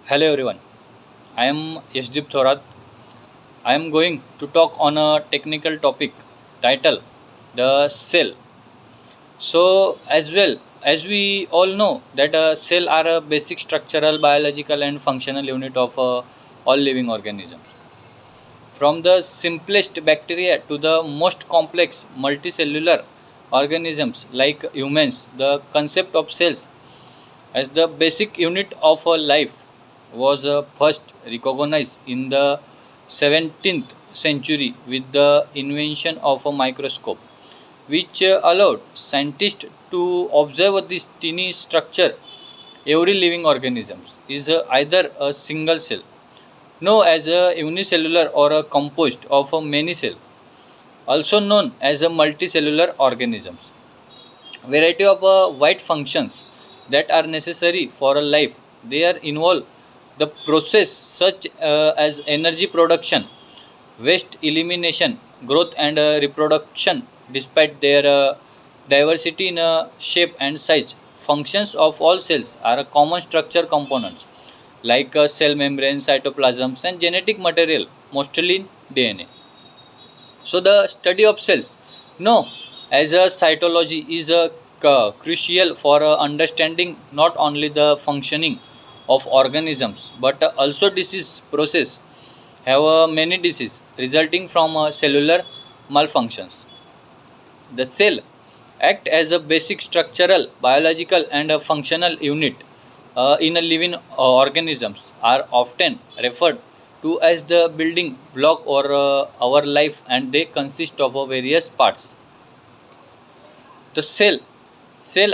Hello everyone, I am Yashdeep Thorat. I am going to talk on a technical topic titled the cell. So, as well as we all know that a cell are a basic structural, biological, and functional unit of all living organisms. From the simplest bacteria to the most complex multicellular organisms like humans, the concept of cells as the basic unit of a life was first recognized in the 17th century with the invention of a microscope, which allowed scientists to observe this tiny structure. Every living organism is either a single cell, known as a unicellular, or a composed of a many cells, also known as a multicellular organisms. Variety of wide functions that are necessary for a life. They are involve the process such as energy production, waste elimination, growth and reproduction. Despite their diversity in shape and size, functions of all cells are a common structure components like cell membrane, cytoplasms, and genetic material, mostly DNA. So the study of cells, no, as a cytology is a crucial for understanding not only the functioning of organisms but also disease process have many diseases resulting from cellular malfunctions. The cell act as a basic structural, biological, and a functional unit in a living organisms are often referred to as the building block or our life, and they consist of various parts. The cell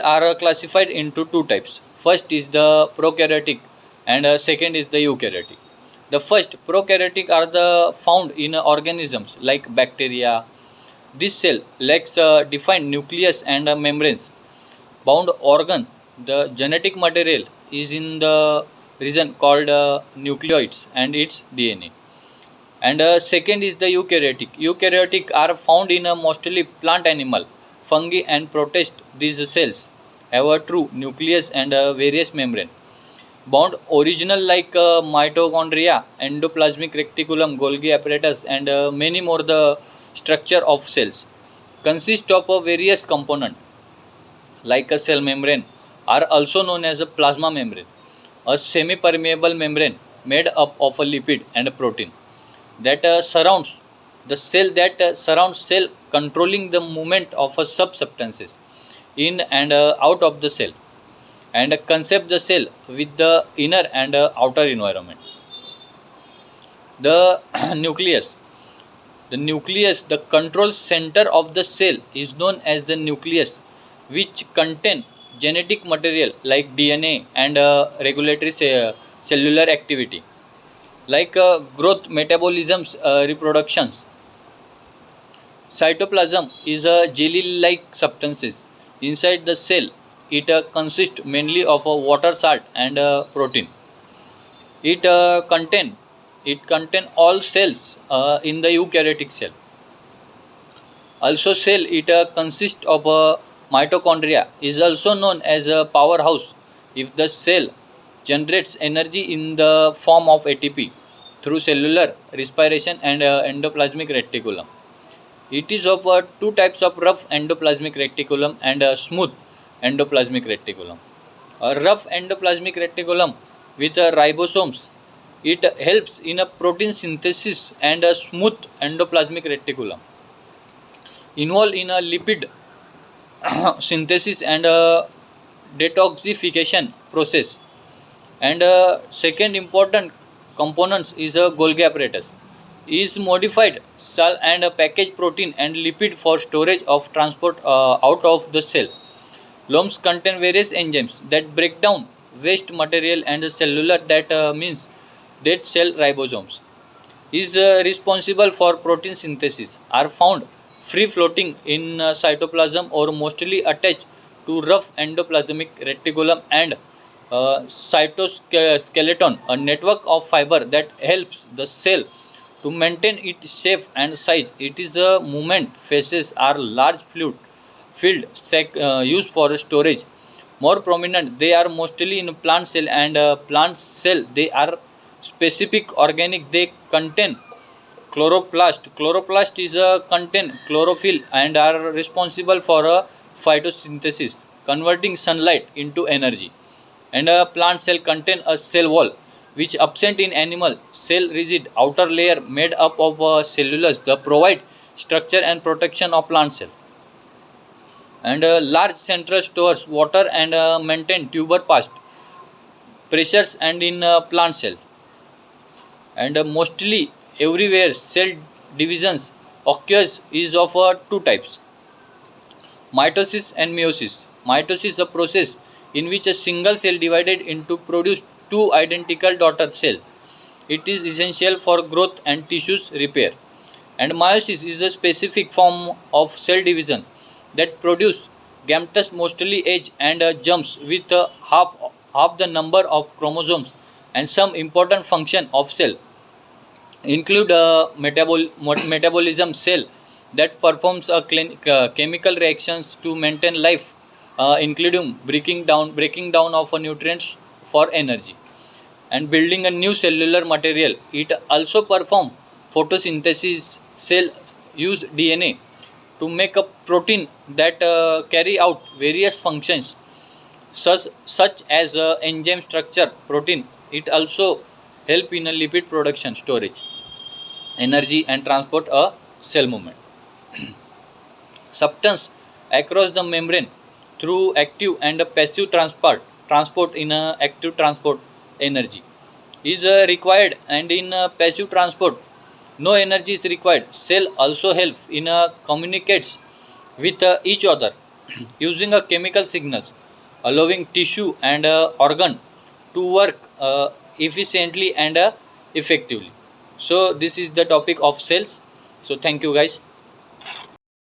are classified into two types. First is the prokaryotic, and second is the eukaryotic. The first prokaryotic are the found in organisms like bacteria. This cell lacks a defined nucleus and membranes. Bound organ, the genetic material is in the region called nucleoids and its DNA. And second is the eukaryotic. Eukaryotic are found in a mostly plant animal, fungi and protist. These cells have a true nucleus and various membrane. Bound original like mitochondria, endoplasmic reticulum, Golgi apparatus, and many more. The structure of cells consist of various components like a cell membrane are also known as a plasma membrane, a semi-permeable membrane made up of a lipid and a protein that surrounds the cell, that surrounds cell, controlling the movement of a substances in and out of the cell, and concept the cell with the inner and outer environment. The nucleus, the control center of the cell, is known as the nucleus, which contain genetic material like DNA and regulatory cellular activity like growth, metabolisms, reproductions. Cytoplasm is a jelly-like substances inside the cell. It consists mainly of a water, salt, and protein. It contain all cells in the eukaryotic cell. Also, cell it consists of a mitochondria. Is also known as a powerhouse. If the cell generates energy in the form of ATP through cellular respiration and endoplasmic reticulum. It is of two types of rough endoplasmic reticulum and smooth endoplasmic reticulum. A rough endoplasmic reticulum with ribosomes, it helps in a protein synthesis, and a smooth endoplasmic reticulum involved in a lipid synthesis and a detoxification process. And second important components is a Golgi apparatus. Is modified cell and a packaged protein and lipid for storage of transport out of the cell. Loams contain various enzymes that break down waste material, and the cellular, that means dead cell ribosomes is responsible for protein synthesis, are found free floating in cytoplasm or mostly attached to rough endoplasmic reticulum and cytoskeleton, a network of fiber that helps the cell to maintain its shape and size. It is a movement faces are large fluid filled sac used for storage more prominent. They are mostly in plant cell, and plant cell they are specific organic. They contain chloroplast. Chloroplast is a contain chlorophyll and are responsible for a photosynthesis, converting sunlight into energy. And a plant cell contain a cell wall, which absent in animal cell rigid outer layer made up of cellulose that provide structure and protection of plant cell. And large central stores water and maintain tuber past pressures and in plant cell. And mostly everywhere cell divisions occurs is of two types: mitosis and meiosis. Mitosis is a process in which a single cell divided into produce two identical daughter cell. It is essential for growth and tissues repair. And meiosis is a specific form of cell division that produce gametes mostly age and jumps with half the number of chromosomes. And some important function of cell include metabolism cell that performs chemical reactions to maintain life, including breaking down of nutrients for energy and building a new cellular material. It also perform photosynthesis. Cell use DNA to make a protein that carry out various functions such as enzyme structure protein. It also help in a lipid production, storage energy and transport a cell movement. Substance across the membrane through active and passive transport in active transport energy is required, and in passive transport no energy is required. Cell also help in communicates with each other using a chemical signals, allowing tissue and organ to work efficiently and effectively. So this is the topic of cells. So thank you guys.